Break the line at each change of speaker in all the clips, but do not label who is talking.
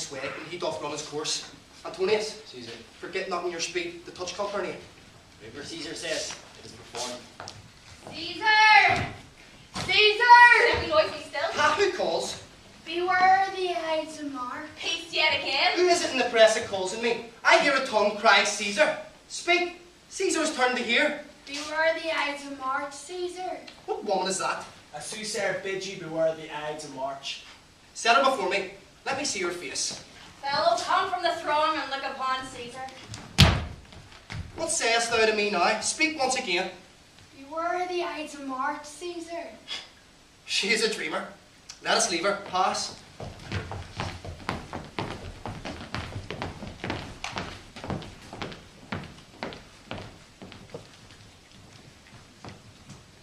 this way, and he doth run his course. Antonius,
Caesar.
forget not in your speed the touch Calpurnia.
Whatever Caesar says, it is performed.
Caesar! Caesar! Let me noise me still.
Ha, who calls?
Beware the Ides of March. Peace yet again.
Who is it in the press that calls in me? I hear a tongue cry, Caesar. Speak. Caesar is turned to hear.
Beware the Ides of March, Caesar.
What woman is that?
A soothsayer bids you beware the Ides of March.
Set her before me. Let me see your face.
Fellow, come from the throng and look upon Caesar.
What sayest thou to me now? Speak once again.
Beware the Ides of March, Caesar.
She is a dreamer. Let us leave her. Pass.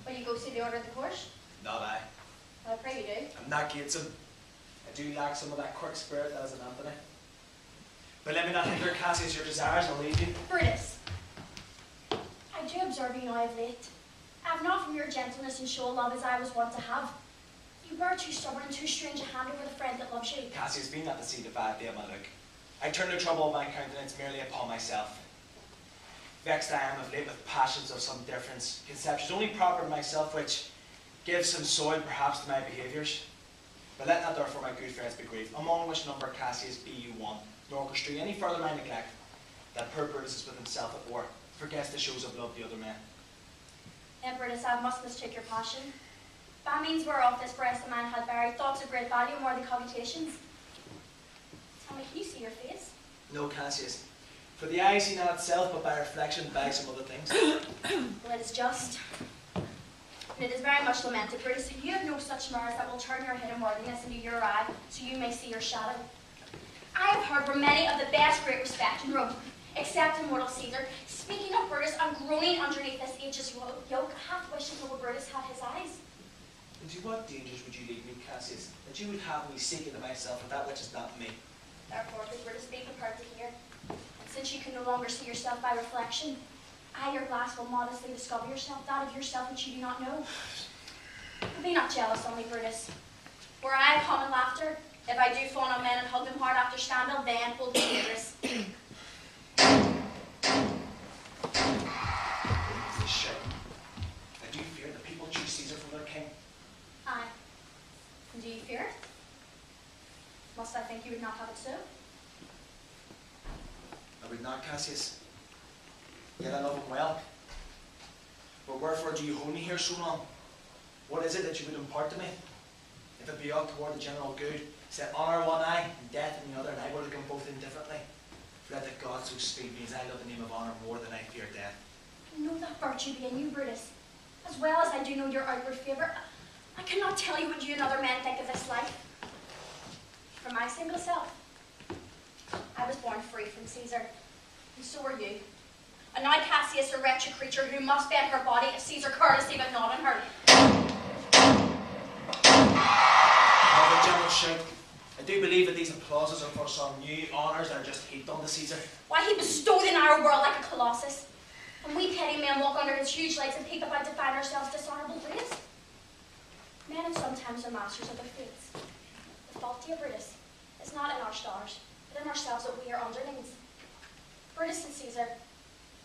Will you go see the order of the course?
Not I.
I pray you do.
I'm not Gatesome. I do lack some of that quirk spirit that is an Anthony. But let me not hinder Cassius your desires, I'll leave you.
Brutus, I do observe you now of late. I have not from your gentleness and show of love as I was wont to have. You were too stubborn and too strange a hand over the friend that loves you.
Cassius, be not deceived if I be my look. I turn the trouble of my countenance merely upon myself. Vexed I am of late with passions of some difference, conceptions only proper to myself, which give some soil perhaps to my behaviours. But let not therefore my good friends be grieved, among which number Cassius be you one, nor construe any further my neglect, that poor Brutus is with himself at war, forgets the shows of love the other men.
Then, Brutus, I must mistake your passion. By means whereof this breast of mine had buried thoughts of great value and worthy cogitations. Tell me, can you see your face?
No, Cassius, for the eye see not itself, but by reflection by some other things.
Well, it is just. And it is very much lamented, Brutus, that you have no such mirrors that will turn your hidden worthiness into your eye, so you may see your shadow. I have heard from many of the best great respect in Rome, except immortal Caesar, speaking of Brutus and groaning underneath this age's yoke, half wishing noble Brutus had his eyes.
Into what dangers would you lead me, Cassius, that you would have me seeking to myself of that which is not me?
Therefore, could Brutus be prepared to hear? And since you can no longer see yourself by reflection, I, your glass, will modestly discover yourself, that of yourself which you do not know. But be not jealous only, Brutus. Were I a common laughter, if I do fawn on men and hug them hard after scandal, then will be dangerous.
This shit. I do fear the people choose Caesar for their king.
Aye. And do you fear it? Must I think you would not have it so?
I would not, Cassius. Yet I love him well. But wherefore do you hold me here so long? What is it that you would impart to me? If it be aught toward the general good, set honour one eye and death in the other, and I will look them both indifferently. For let the gods so speed me, as I love the name of honour more than I fear death.
I know that virtue be in you, Brutus, as well as I do know your outward favour. I cannot tell you what you and other men think of this life. For my single self, I was born free from Caesar, and so are you. And now Cassius, a wretched creature who must bend her body if Caesar courtesy but not on her.
Now the general shout. I do believe that these applauses are for some new honours that are just heaped on to Caesar.
Why, he bestowed in our world like a colossus. And we petty men walk under his huge legs and peep about to find ourselves dishonourable Brutus. Men have sometimes are masters of their fates. The fault, dear Brutus, is not in our stars, but in ourselves that we are underlings. Brutus and Caesar.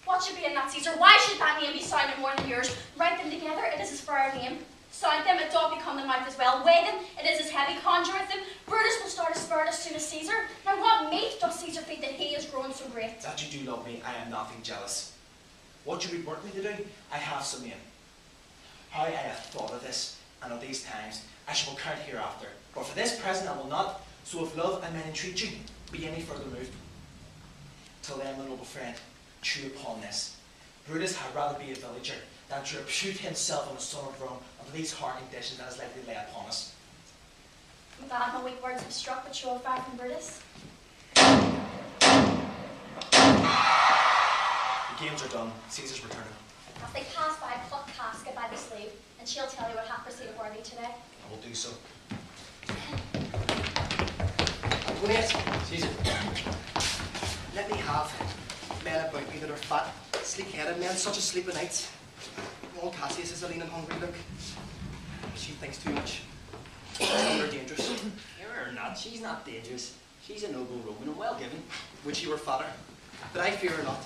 What should be in that Caesar? Why should that name be sounded more than yours? Write them together, it is his fair name. Sound them, it doth become the mouth as well. Weigh them, it is his heavy. Conjure with them, Brutus will start a spirit as soon as Caesar. Now what meat doth Caesar feed that he is grown so great?
That you do love me, I am nothing jealous. What you would work me to do, I have some in. How I have thought of this, and of these times, I shall count hereafter. But for this present I will not, so if love and men entreat you, be any further moved. Till then, my noble friend, chew upon this. Brutus had rather be a villager than to repute himself on the son of Rome under these hard conditions that is likely to lay upon us.
I'm glad my weak words have struck but show fire from Brutus.
The games are done. Caesar's returning.
As they pass by, pluck Casca by the sleeve, and she'll tell you what hath proceeded worthy today.
I will do so.
Antonius, Caesar, let me have men about me that are fat, sleek-headed men, such as sleep o' nights. Old Cassius is a lean and hungry look. She thinks too much. They're dangerous.
Hear her not, she's not dangerous. She's a noble Roman and well given.
Would she were fatter, but I fear her not.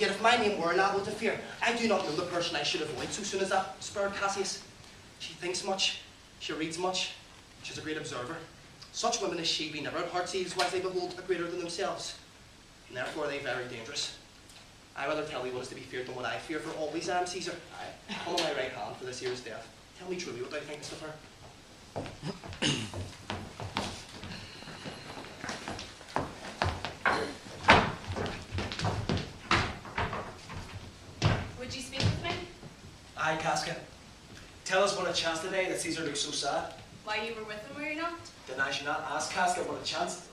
Yet if my name were liable to fear, I do not know the person I should avoid so soon as that spurred Cassius. She thinks much, she reads much, she's a great observer. Such women as she be never at heart seas, whilst they behold a greater than themselves, and therefore they very dangerous. I rather tell thee what is to be feared than what I fear, for always I am Caesar. I come on my right hand for this year's death. Tell me truly what thou thinkest of her.
Would you speak with me?
Aye, Casca. Tell us what a chance today that Caesar looks so sad.
Why you were with him, were you not?
Then I should not ask Casca what a chance.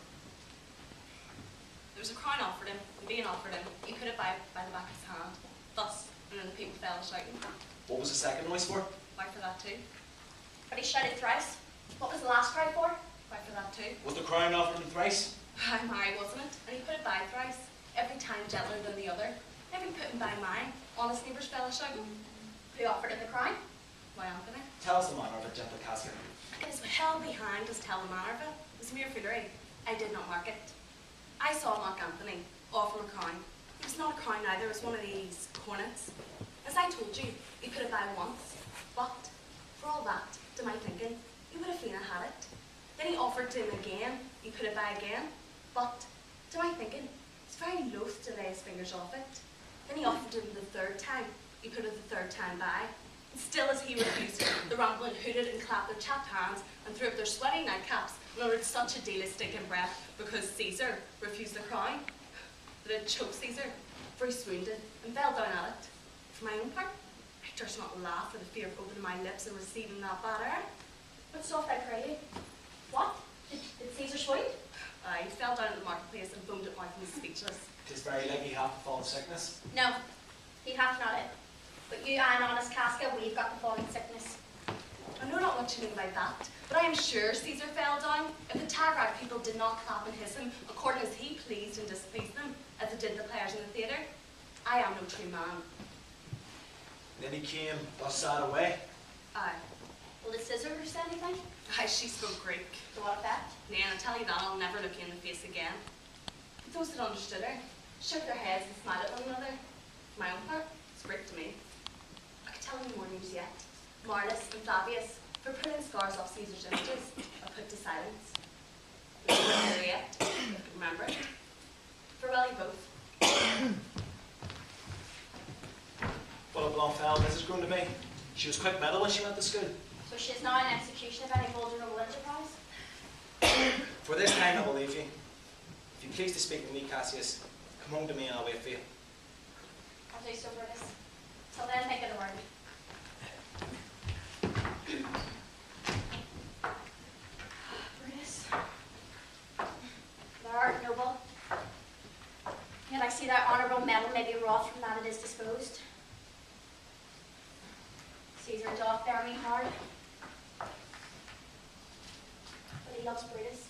There was a crown offered him, and being offered him, he put it by the back of his hand. Thus, and then the people fell shouting.
What was the second noise for?
Why for that too?
But he shouted thrice. What was the last cry for?
Why for that too?
Was the crown offered him thrice?
By my, wasn't it? And he put it by thrice, every time gentler than the other. Every putting by mine, honest neighbours fell shouting.
Who offered him the crown?
Why, Anthony?
Tell us the manner of it, gentle Casca.
It is held behind as tell the manner of it. It was mere foolery. I did not mark it. I saw Mark Anthony offer him a crown. It was not a crown either, it was one of these cornets. As I told you, he put it by once, but for all that, to my thinking, he would have fain had it. Then he offered to him again, he put it by again, but to my thinking, he's very loath to lay his fingers off it. Then he offered him the third time, he put it the third time by. And still as he refused, the Ramblin hooted and clapped their chapped hands and threw up their sweaty nightcaps and uttered such a deal of stinking breath because Caesar refused the crown that it choked Caesar, for he swooned and fell down at it. For my own part, I durst not laugh for the fear of opening my lips and receiving that bad air.
But soft, I pray you. What? Did Caesar swoon?
He fell down at the marketplace and foamed at mouth and was speechless.
Tis very likely he hath the fall of sickness.
No, he hath not it. But you and honest Casca, we've got the falling sickness.
I know not what you mean by that, but I am sure Caesar fell down. If the Tagrag people did not clap and hiss him, according as he pleased and displeased them, as it did the players in the theatre, I am no true man.
Then he came, thus sad away.
Aye.
Well, did Caesar say anything?
Aye, she spoke Greek.
To what effect?
Nay, and I tell you that I'll never look you in the face again. But those that understood her shook their heads and smiled at one another. For my own part, it's Greek to me. I could tell you more news yet. Marlus and Fabius, for pulling scars off Caesar's images, are put to silence. There's no there yet, if you can remember it. Farewell you both.
What a blonde fell Mrs. grown to be. She was quite mellow when she went to school.
So she is now in execution of any bold or noble enterprise?
For this time I will leave you. If you please to speak with me, Cassius, come home to me and I'll wait for you.
I'll do so, Brutus. Till then, think of the word. Brutus, thou art noble, yet I see thy honourable metal may be wroth from that it is disposed. Caesar doth bear me hard, but he loves Brutus.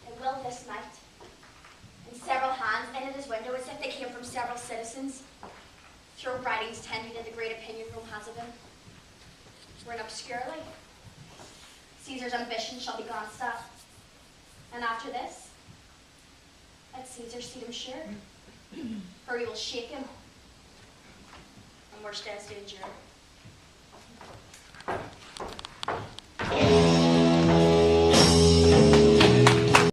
And will this night, in several hands in at his window, as if they came from several citizens, throw writings tending to the great opinion Rome has of him. Written obscurely, Caesar's ambition shall be glanced at, and after this, let Caesar see him sure, for he will shake him, and worse days to endure.